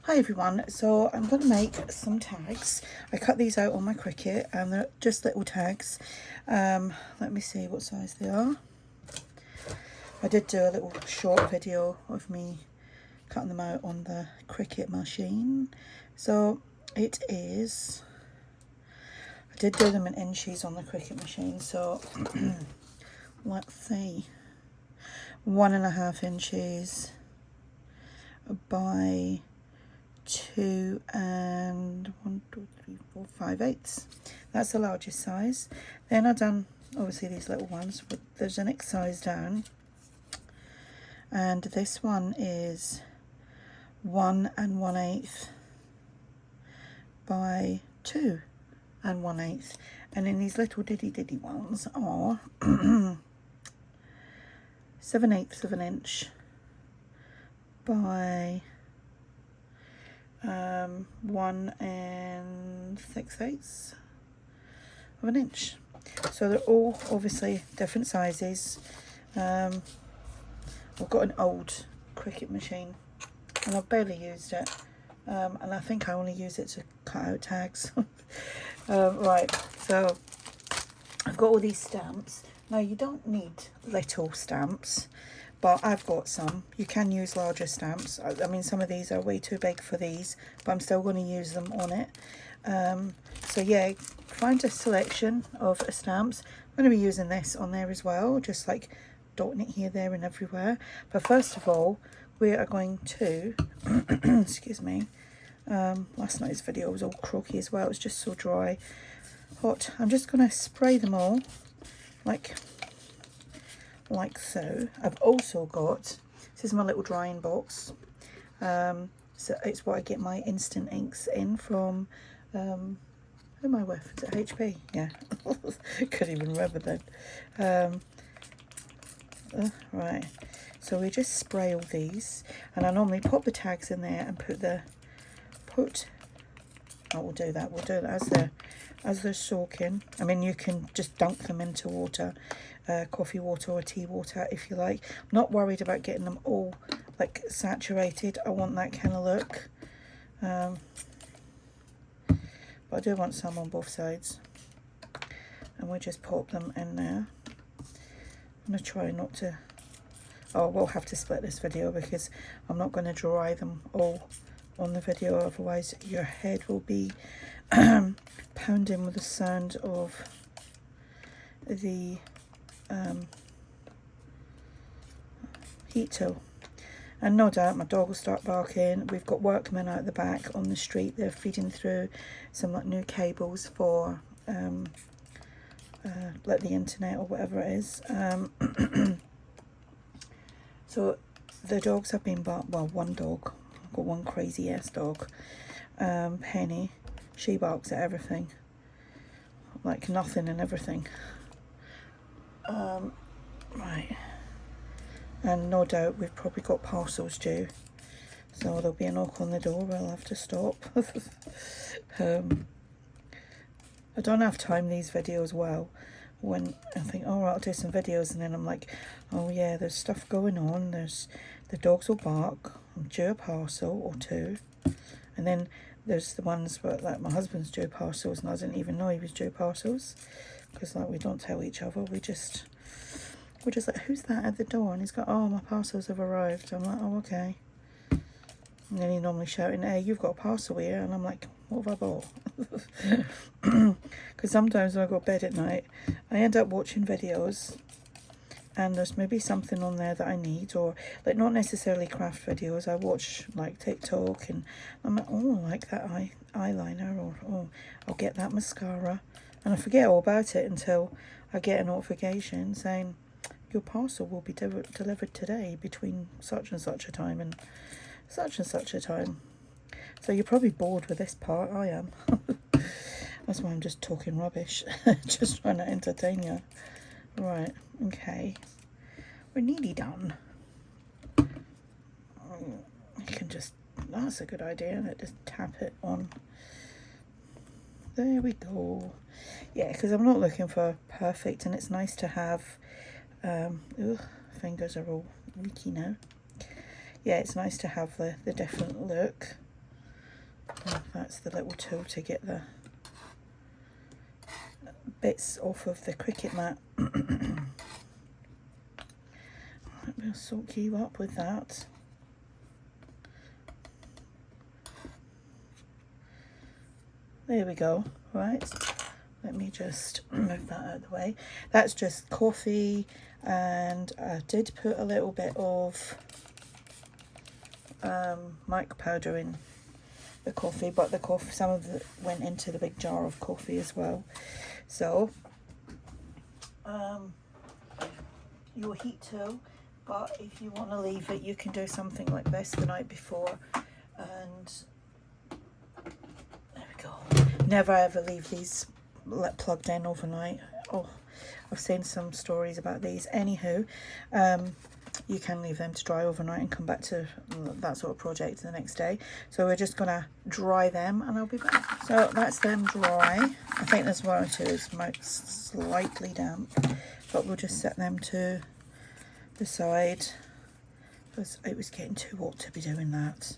Hi everyone, so I'm going to make some tags. I cut these out on my Cricut and they're just little tags. Let me see what size they are. I did do a little short video of me cutting them out on the Cricut machine. So it is, I did do them in inches on the Cricut machine, so let's see, 1.5 inches by 2 and 1, 2, 3, 4, 5/8. That's the largest size. Then I've done obviously these little ones, but there's a next size down, and this one is 1 1/8 by 2 1/8, and then these little ditty ones are 7/8 of an inch by 1 6/8 of an inch. So they're all obviously different sizes. I've got an old Cricut machine and I've barely used it, and I think I only use it to cut out tags. Right, so I've got all these stamps. Now you don't need little stamps, but I've got some. You can use larger stamps. I mean, some of these are way too big for these, but I'm still going to use them on it. So yeah, find a selection of stamps. I'm going to be using this on there as well, just like dotting it here, there and everywhere. But first of all, we are going to excuse me, last night's video was all croaky as well. It was just so dry, hot. I'm just going to spray them all like so. I've also got, this is my little drying box, so it's what I get my instant inks in from. Who am I with? Is it HP? Yeah. Couldn't even remember then. Right, so we just spray all these, and I normally pop the tags in there and we'll do that as they're soaking. I mean, you can just dunk them into water, coffee water or tea water if you like. I'm not worried about getting them all like saturated. I want that kind of look, but I do want some on both sides, and we just pop them in there. I'm going to try not to, oh, we'll have to split this video because I'm not going to dry them all on the video, otherwise your head will be pounding with the sound of the heat tool. And no doubt my dog will start barking. We've got workmen out the back on the street. They're feeding through some like new cables for like the internet or whatever it is. So the dogs have been well, one dog, I've got one crazy ass dog, Penny. She barks at everything, like nothing and everything. Right, and no doubt we've probably got parcels due, so there'll be a knock on the door. We'll have to stop. I don't have time these videos well when I think, oh right, I'll do some videos, and then I'm like, oh yeah, there's stuff going on, there's the dogs will bark, I'm due a parcel or two, and then there's the ones where like my husband's due parcels and I didn't even know he was due parcels, because like we don't tell each other, we're just like, who's that at the door? And he's got, oh, my parcels have arrived. I'm like, oh, okay. And then he normally shouting, hey, you've got a parcel here, and I'm like, what have I bought? Because sometimes when I go to bed at night, I end up watching videos and there's maybe something on there that I need, or like not necessarily craft videos. I watch like TikTok and I'm like, oh, I like that eyeliner, or oh, I'll get that mascara, and I forget all about it until I get a notification saying your parcel will be delivered today between such and such a time and such a time. So you're probably bored with this part. I am. That's why I'm just talking rubbish. Just trying to entertain you. Right, okay. We're nearly done. You can just, that's a good idea, isn't it? Just tap it on. There we go. Yeah, because I'm not looking for perfect, and it's nice to have, fingers are all leaky now. Yeah, it's nice to have the different look. Oh, that's the little tool to get the bits off of the Cricut mat. We'll soak you up with that. There we go. Right, let me just move that out of the way. That's just coffee, and I did put a little bit of mic powder in the coffee, but the coffee, some of it went into the big jar of coffee as well. So your heat tool, but if you want to leave it, you can do something like this the night before, and there we go. Never ever leave these plugged in overnight. Oh, I've seen some stories about these. Anywho, you can leave them to dry overnight and come back to that sort of project the next day. So we're just gonna dry them and I'll be back. So that's them dry. I think this one or two is slightly damp, but we'll just set them to the side because it was getting too hot to be doing that.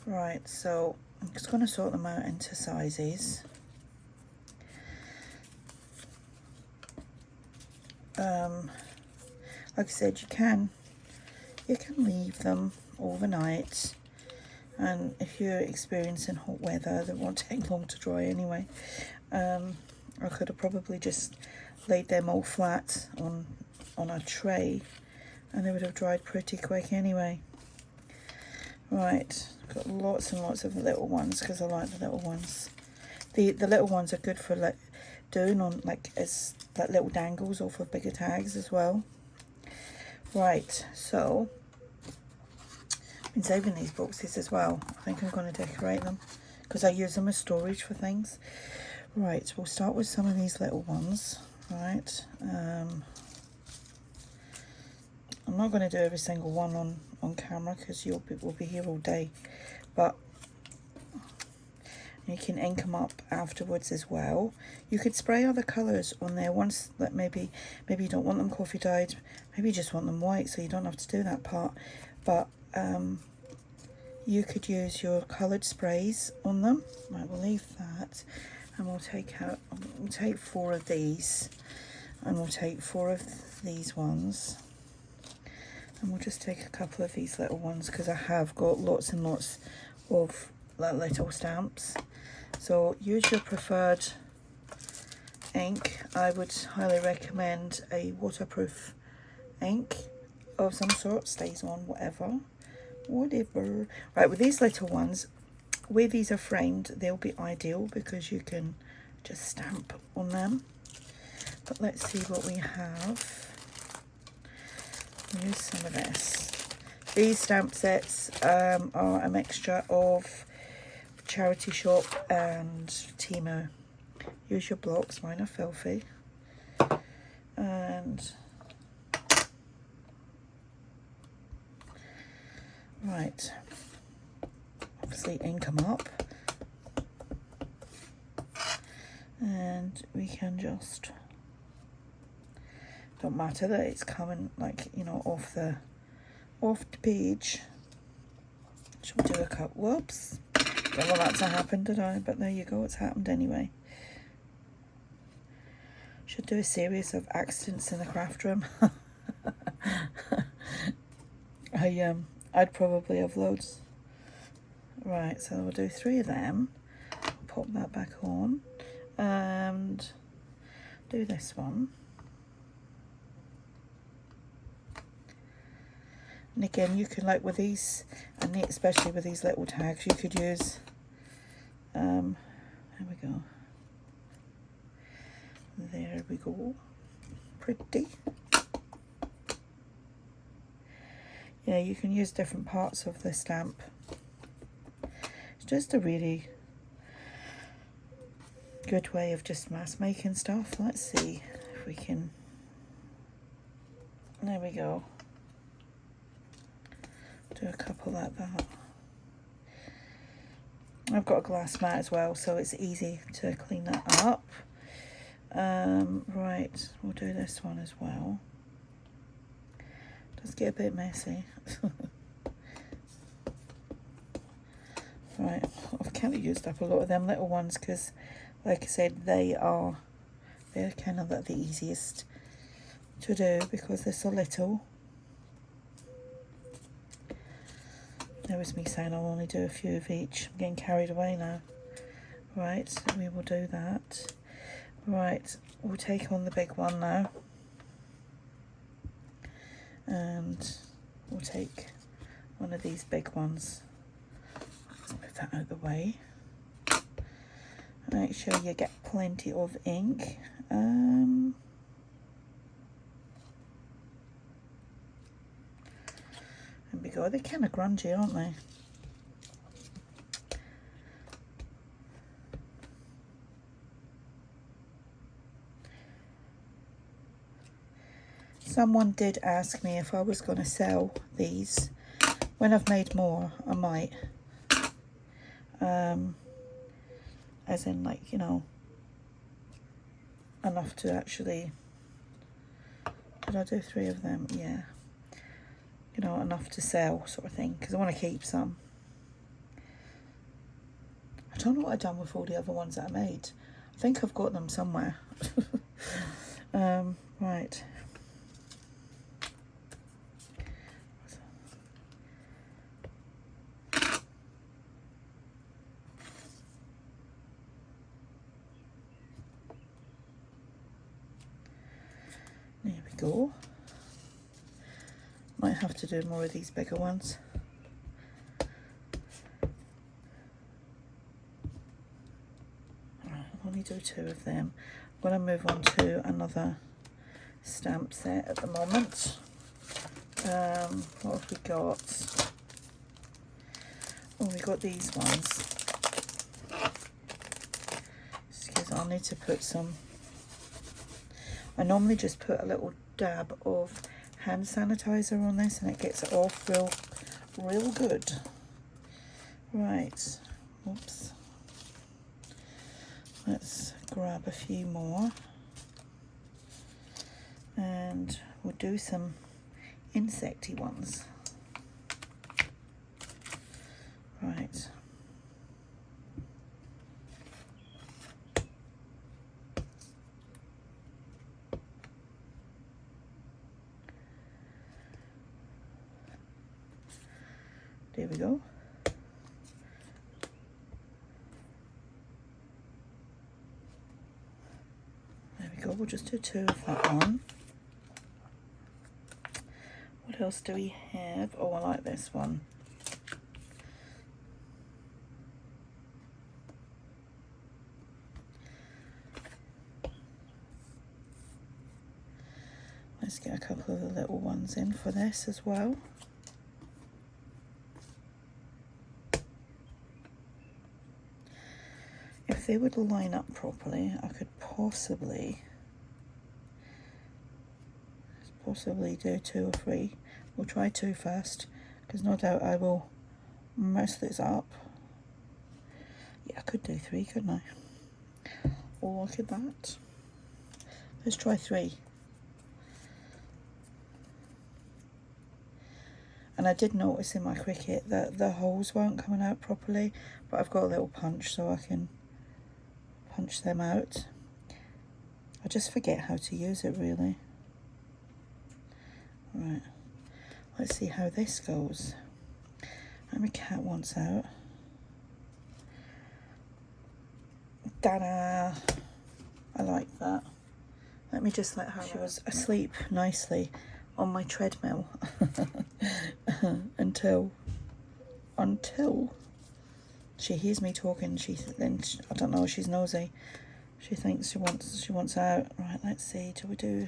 Right, so I'm just going to sort them out into sizes. Like I said, you can leave them overnight, and if you're experiencing hot weather, they won't take long to dry anyway. I could have probably just laid them all flat on a tray and they would have dried pretty quick anyway. Right, I've got lots and lots of little ones because I like the little ones. The little ones are good for like doing on like as like little dangles off of bigger tags as well. Right, so I've been saving these boxes as well. I think I'm going to decorate them because I use them as storage for things. Right, we'll start with some of these little ones. Right, I'm not going to do every single one on camera because we'll be here all day, but you can ink them up afterwards as well. You could spray other colours on there once that maybe you don't want them coffee dyed, maybe you just want them white, so you don't have to do that part. But you could use your coloured sprays on them. Right, we'll leave that, and we'll take 4 of these, and we'll take 4 of these ones. And we'll just take a couple of these little ones because I have got lots and lots of little stamps. So use your preferred ink. I would highly recommend a waterproof ink of some sort, stays on, whatever. Right, with these little ones, where these are framed, they'll be ideal because you can just stamp on them. But let's see what we have. Use some of this. These stamp sets are a mixture of Charity Shop and Temu. Use your blocks, mine are filthy. And right, obviously ink them up, and we can just, don't matter that it's coming like, you know, off the page. Should we do a cut? Whoops, don't want that to happen, did I? But there you go, it's happened anyway. Should do a series of accidents in the craft room. I'd probably have loads. Right, so we'll do 3 of them. Pop that back on and do this one. And again, you can, like with these, and especially with these little tags, you could use, there we go. There we go. Pretty. Yeah, you can use different parts of the stamp. It's just a really good way of just mass making stuff. Let's see if we can, there we go. Do a couple like that. I've got a glass mat as well, so it's easy to clean that up. Right, we'll do this one as well. Does get a bit messy. Right, I've kind of used up a lot of them little ones because, like I said, they're kind of the easiest to do because they're so little. There was me saying I'll only do a few of each. I'm getting carried away now. Right, so we will do that. Right, we'll take on the big one now. And we'll take one of these big ones. Let's move that out of the way. Make sure you get plenty of ink. There we go. They're kind of grungy, aren't they? Someone did ask me if I was going to sell these. When I've made more, I might. As in, like, you know, enough to actually... Did I do 3 of them? Yeah. You know, enough to sell, sort of thing, because I want to keep some. I don't know what I've done with all the other ones that I made. I think I've got them somewhere. Right. There we go. Might have to do more of these bigger ones. Right, I'll only do 2 of them. I'm going to move on to another stamp set at the moment. What have we got? Oh, we got these ones. Excuse me, I'll need to put some. I normally just put a little dab of hand sanitizer on this and it gets it off real good. Right, oops. Let's grab a few more and we'll do some insecty ones. Right. There we go. There we go. We'll just do 2 of that one. What else do we have? Oh, I like this one. Let's get a couple of the little ones in for this as well. If they would line up properly, I could possibly do 2 or 3. We'll try 2 first, because no doubt I will mess this up. Yeah, I could do 3, couldn't I? Oh, look at that. Let's try 3. And I did notice in my Cricut that the holes weren't coming out properly, but I've got a little punch so I can punch them out. I just forget how to use it, really. Right, let's see how this goes. And my cat wants out. Ta-da! I like that. Let me just let her. She was asleep nicely on my treadmill until she hears me talking. I don't know, she's nosy. She thinks she wants out. Right, let's see. Do we do?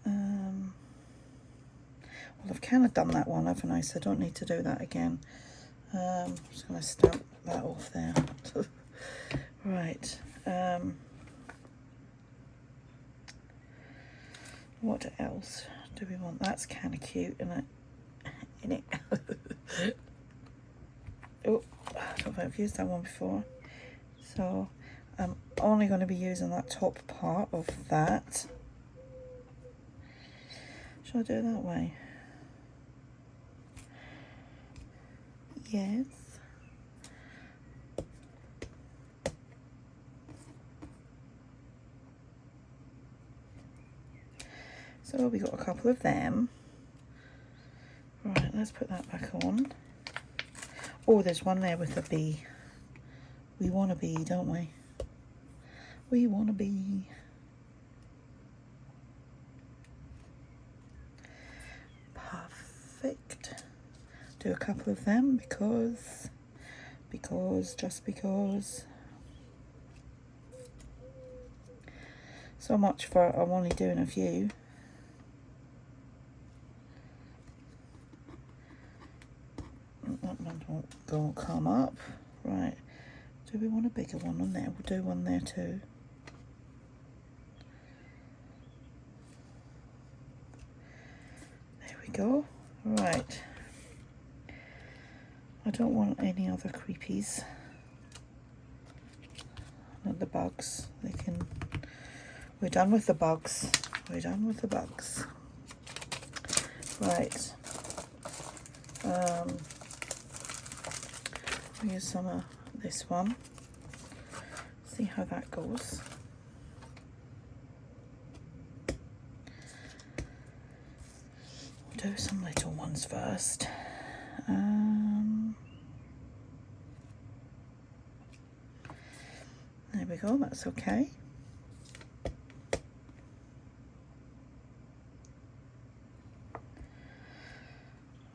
Well, I've kind of done that one, haven't I? So I don't need to do that again. I'm just going to stamp that off there. Right. What else do we want? That's kind of cute, isn't it? Oh, I don't know if I've used that one before. So I'm only going to be using that top part of that. Shall I do it that way? Yes. So we got a couple of them. Right, let's put that back on. Oh, there's one there with a bee. We want a bee, don't we? We want a bee. Perfect. Do a couple of them because just because. So much for I'm only doing a few. That one won't come up. Right. Do we want a bigger one on there? We'll do one there too. There we go. Right. I don't want any other creepies. Not the bugs. They can. We're done with the bugs. We're done with the bugs. Right. I'll use some of this one. See how that goes. Do some little ones first. There we go, that's okay.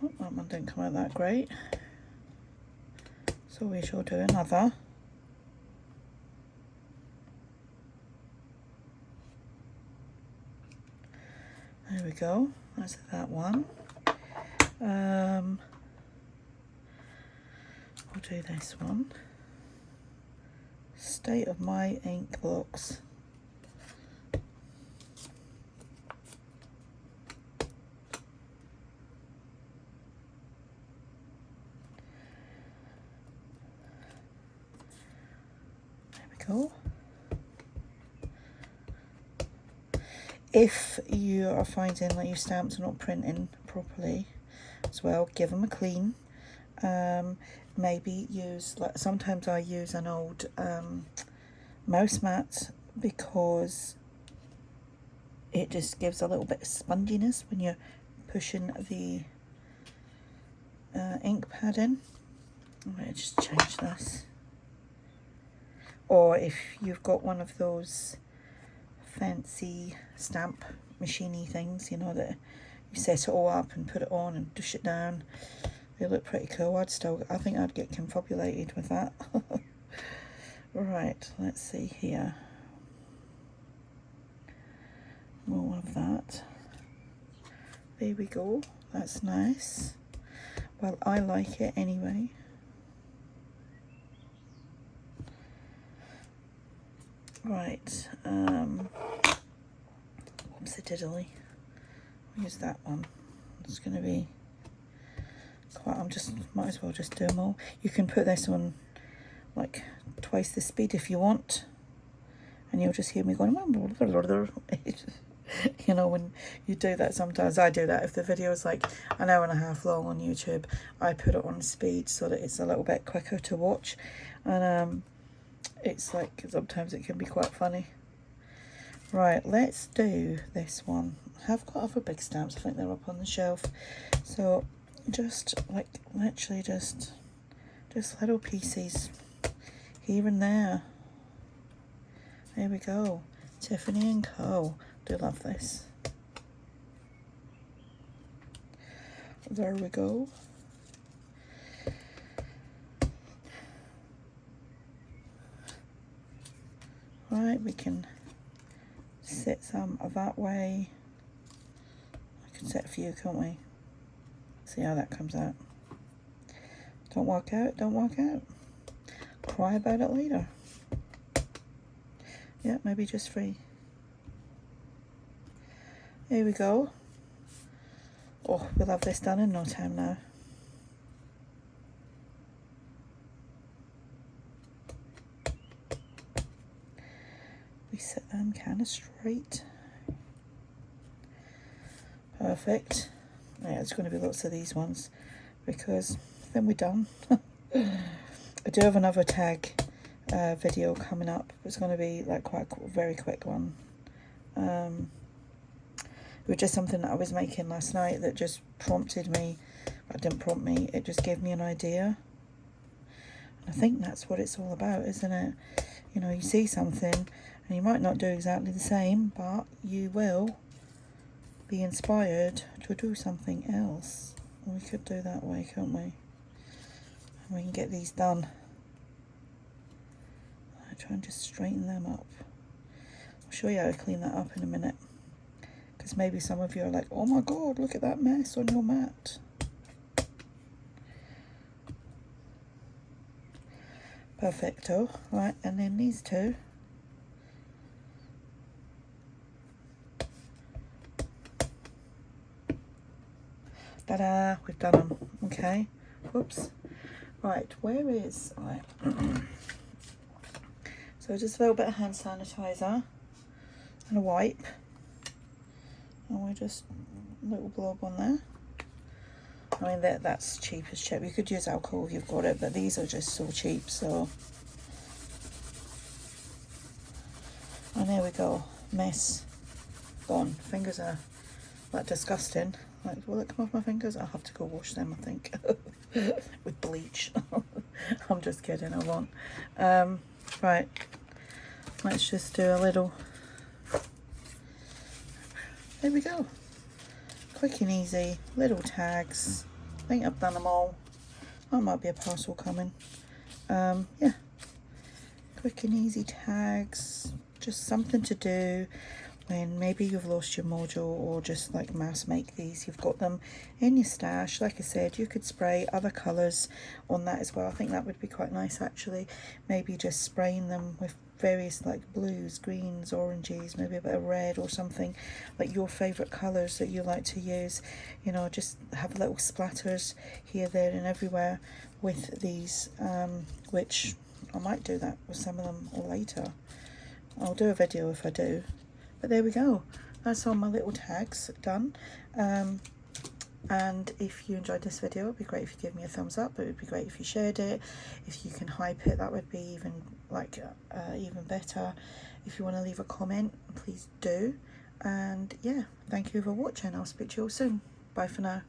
Oh, that one didn't come out that great. So we shall do another. There we go, that's that one. We'll do this one. State of my ink blocks. There we go. If you are finding that your stamps are not printing properly as well, give them a clean. Maybe use, like sometimes I use an old mouse mat because it just gives a little bit of sponginess when you're pushing the ink pad in. I'm going to just change this. Or if you've got one of those fancy stamp machiney things, you know, that you set it all up and put it on and dish it down. They look pretty cool. I think I'd get confabulated with that. Right, let's see here. More of that. There we go. That's nice. Well, I like it anyway. Right. Whoopsie diddly. I'll use that one. It's going to be quite. Might as well just do them all. You can put this on like twice the speed if you want, and you'll just hear me going. You know, when you do that, sometimes I do that. If the video is like an hour and a half long on YouTube, I put it on speed so that it's a little bit quicker to watch, and it's like sometimes it can be quite funny. Right, let's do this one. I have got other big stamps. I think they're up on the shelf. So just like literally just little pieces here and there. There we go. Tiffany & Co. Do love this. There we go. Right, we can set some of that way. I can set a few, can't we? See how that comes out. Don't work out, don't work out. Cry about it later. Yeah, maybe just 3. There we go. Oh, we'll have this done in no time now. We set them kind of straight. Perfect. Yeah, there's going to be lots of these ones because then we're done. I do have another tag video coming up. It's going to be like quite a very quick one. It was just something that I was making last night that just prompted me. It didn't prompt me, it just gave me an idea. And I think that's what it's all about, isn't it? You know, you see something and you might not do exactly the same, but you will be inspired to do something else. We could do that way, can't we? And we can get these done. I'll try and just straighten them up. I'll show you how to clean that up in a minute. Because maybe some of you are like, oh my god, look at that mess on your mat. Perfecto. Right, and then these two. Ta-da, we've done them. Okay. Whoops. Right, where is... Right. So just a little bit of hand sanitizer and a wipe. And we just a little blob on there. I mean, that's cheap as chip. You could use alcohol if you've got it, but these are just so cheap, so. And there we go. Mess gone. Fingers are like disgusting. Like, will it come off my fingers? I'll have to go wash them, I think, with bleach. I'm just kidding, I won't. Right, let's just do a little. There we go. Quick and easy, little tags. I think I've done them all. That might be a parcel coming. Yeah. Quick and easy tags. Just something to do when maybe you've lost your module, or just like mass make these. You've got them in your stash. Like I said, you could spray other colours on that as well. I think that would be quite nice actually. Maybe just spraying them with various like blues, greens, oranges, maybe a bit of red or something, like your favourite colours that you like to use. You know, just have little splatters here, there and everywhere with these, which I might do that with some of them later. I'll do a video if I do. But there we go. That's all my little tags done. And if you enjoyed this video, it'd be great if you give me a thumbs up. It would be great if you shared it. If you can hype it, that would be even even better. If you want to leave a comment, please do. And yeah, thank you for watching. I'll speak to you all soon. Bye for now.